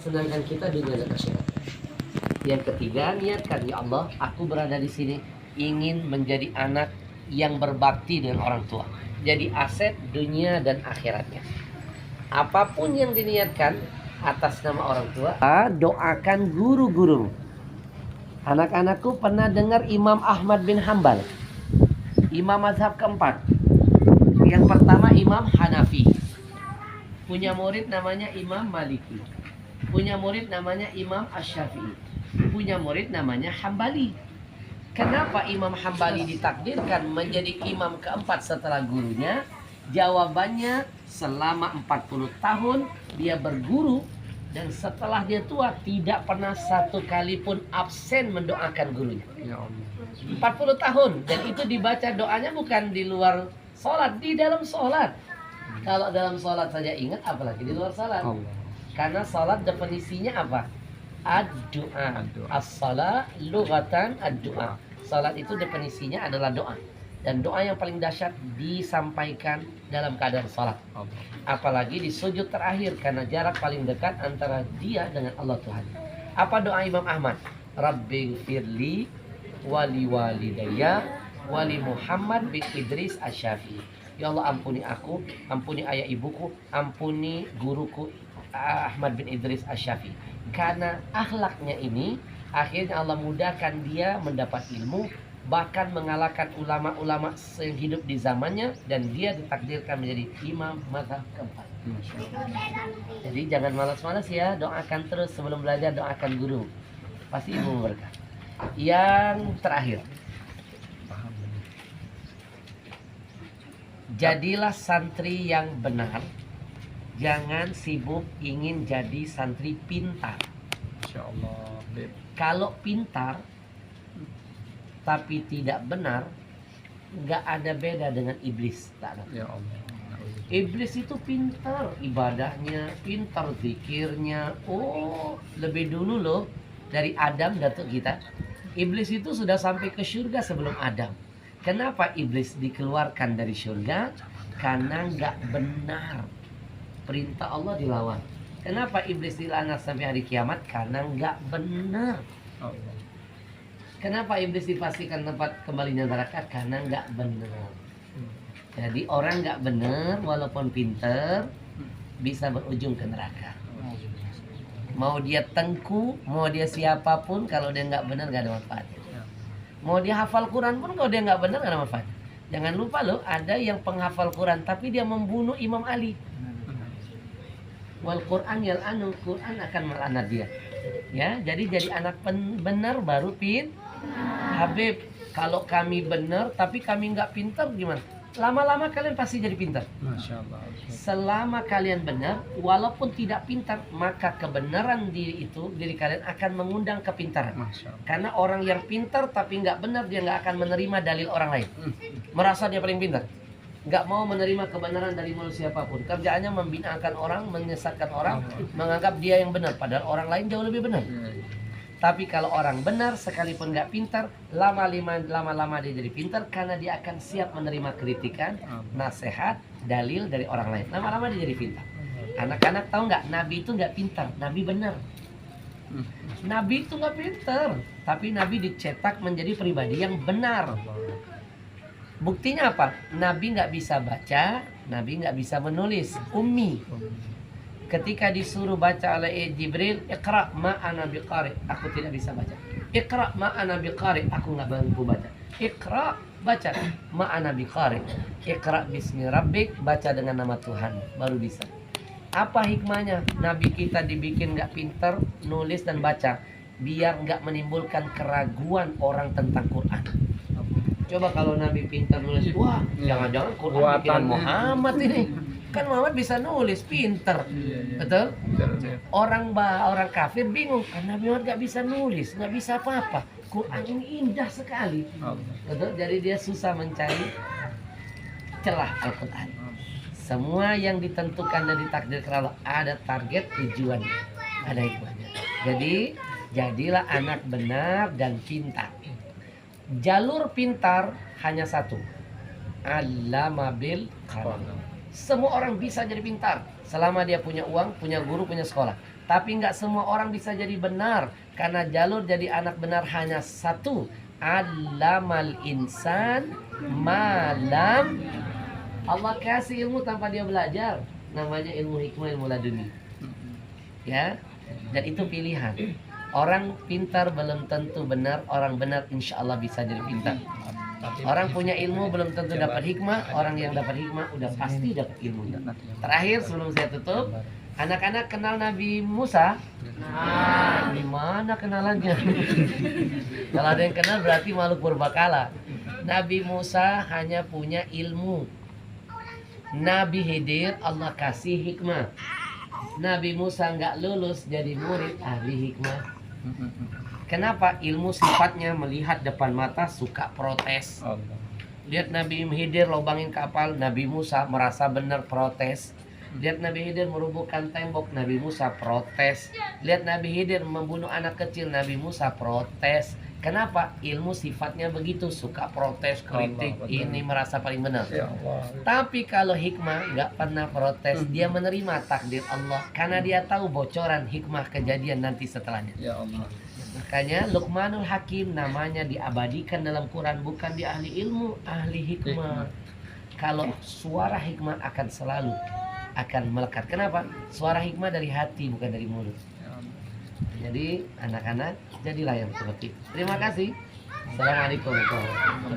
Sedangkan kita dunia dan akhirat. Yang ketiga, niatkan, ya Allah, aku berada di sini ingin menjadi anak yang berbakti dengan orang tua. Jadi aset dunia dan akhiratnya. Apapun yang diniatkan atas nama orang tua, doakan guru-guru. Anak-anakku pernah dengar Imam Ahmad bin Hambal, imam mazhab keempat. Yang pertama Imam Hanafi, punya murid namanya Imam Maliki, punya murid namanya Imam Asy-Syafi'i, punya murid namanya Hambali. Kenapa Imam Hambali ditakdirkan menjadi imam keempat setelah gurunya? Jawabannya, selama 40 tahun dia berguru, dan setelah dia tua tidak pernah satu kali pun absen mendoakan gurunya. Ya Allah. 40 tahun, dan itu dibaca doanya bukan di luar sholat, di dalam sholat. Kalau dalam sholat saja ingat, apalagi di luar sholat. Allah. Karena sholat definisinya apa? Ad-du'a. As-salat lughatan ad-du'a. Salat itu definisinya adalah doa. Dan doa yang paling dahsyat disampaikan dalam keadaan salat. Apalagi di sujud terakhir, karena jarak paling dekat antara dia dengan Allah Tuhan. Apa doa Imam Ahmad? Rabbighfirli wali walidayya wali Muhammad bin Idris Asy-Syafi'i. Ya Allah, ampuni aku, ampuni ayah ibuku, ampuni guruku Ahmad bin Idris Asy-Syafi'i. Karena akhlaknya ini, akhirnya Allah mudahkan dia mendapat ilmu, bahkan mengalahkan ulama-ulama yang hidup di zamannya, dan dia ditakdirkan menjadi imam mazhab keempat. Jadi jangan malas-malas ya, doakan terus sebelum belajar, doakan guru. Pasti ibu berkah. Yang terakhir, jadilah santri yang benar. Jangan sibuk ingin jadi santri pintar. Insya Allah. Kalau pintar tapi tidak benar, nggak ada beda dengan iblis. Tak ada. Ya Allah. Iblis itu pintar ibadahnya, pintar zikirnya. Oh, lebih dulu loh dari Adam datuk kita. Iblis itu sudah sampai ke surga sebelum Adam. Kenapa iblis dikeluarkan dari surga? Karena nggak benar. Perintah Allah dilawan. Kenapa iblis dilaknat sampai hari kiamat? Karena nggak benar. Allah. Kenapa iblis dipastikan tempat kembalinya neraka? Karena nggak benar. Jadi orang nggak benar walaupun pinter bisa berujung ke neraka. Mau dia tengku, mau dia siapapun, kalau dia nggak benar nggak ada manfaatnya. Mau dia hafal Quran pun kalau dia nggak benar nggak ada manfaatnya. Jangan lupa loh, ada yang penghafal Quran tapi dia membunuh Imam Ali. Wal Quran yal'anul, Quran akan melaknat dia. Ya, jadi anak benar baru Habib, kalau kami benar tapi kami nggak pintar gimana? Lama-lama kalian pasti jadi pintar. Masya Allah. Selama kalian benar, walaupun tidak pintar, maka kebenaran diri kalian akan mengundang kepintaran. Masya Allah. Karena orang yang pintar tapi nggak benar, dia nggak akan menerima dalil orang lain. Merasa dia paling pintar, nggak mau menerima kebenaran dari mulut siapapun. Kerjaannya membinakan orang, menyesatkan orang, menganggap dia yang benar, padahal orang lain jauh lebih benar. Tapi kalau orang benar sekalipun nggak pintar, lama-lama dia jadi pintar, karena dia akan siap menerima kritikan, nasihat, dalil dari orang lain. Lama-lama dia jadi pintar. Anak-anak tahu nggak? Nabi itu nggak pintar, Nabi benar. Nabi itu nggak pintar, tapi Nabi dicetak menjadi pribadi yang benar. Buktinya apa? Nabi nggak bisa baca, Nabi nggak bisa menulis, ummi. Ketika disuruh baca oleh Jibril, Iqra ma'ana biqari, aku tidak bisa baca. Iqra ma'ana biqari, aku nggak mampu baca. Iqra, baca ma'ana biqari. Iqra bismi rabbik, baca dengan nama Tuhan, baru bisa. Apa hikmahnya? Nabi kita dibikin nggak pintar nulis dan baca, biar nggak menimbulkan keraguan orang tentang Quran. Coba kalau Nabi pintar nulis, wah, jangan-jangan Quran bikinan Muhammad ini. Kan Muhammad bisa nulis, pintar. Betul? Orang kafir bingung, kan Nabi Muhammad gak bisa nulis, gak bisa apa-apa. Quran ini indah sekali. Betul? Jadi dia susah mencari celah Al-Quran. Semua yang ditentukan dan ditakdirkan Allah ada target tujuannya, ada hikmahnya. Jadi jadilah anak benar dan pintar. Jalur pintar hanya satu, allama bil qalam. Semua orang bisa jadi pintar selama dia punya uang, punya guru, punya sekolah. Tapi nggak semua orang bisa jadi benar, karena jalur jadi anak benar hanya satu. Allamal insan malam. Allah kasih ilmu tanpa dia belajar. Namanya ilmu hikmah, ilmu laduni. Ya, dan itu pilihan. Orang pintar belum tentu benar, orang benar insya Allah bisa jadi pintar. Orang punya ilmu belum tentu dapat hikmah, orang yang dapat hikmah udah pasti dapat ilmu. Terakhir sebelum saya tutup, anak-anak kenal Nabi Musa? Nah, di mana kenalannya? Kalau ada yang kenal berarti makhluk berbakala. Nabi Musa hanya punya ilmu. Nabi Khidir Allah kasih hikmah. Nabi Musa nggak lulus jadi murid ahli hikmah. Kenapa? Ilmu sifatnya melihat depan mata, suka protes. Lihat Nabi Khidir lobangin kapal, Nabi Musa merasa benar protes. Lihat Nabi Khidir merubuhkan tembok, Nabi Musa protes. Lihat Nabi Khidir membunuh anak kecil, Nabi Musa protes. Kenapa? Ilmu sifatnya begitu, suka protes, kritik, ini merasa paling benar. Tapi kalau hikmah nggak pernah protes, dia menerima takdir Allah karena dia tahu bocoran hikmah kejadian nanti setelahnya. Ya Allah. Makanya Luqmanul Hakim namanya diabadikan dalam Quran, bukan di ahli ilmu, ahli hikmah. Kalau suara hikmah akan selalu akan melekat. Kenapa? Suara hikmah dari hati, bukan dari mulut. Jadi anak-anak jadilah yang seperti itu. Terima kasih. Assalamualaikum warahmatullahi wabarakatuh.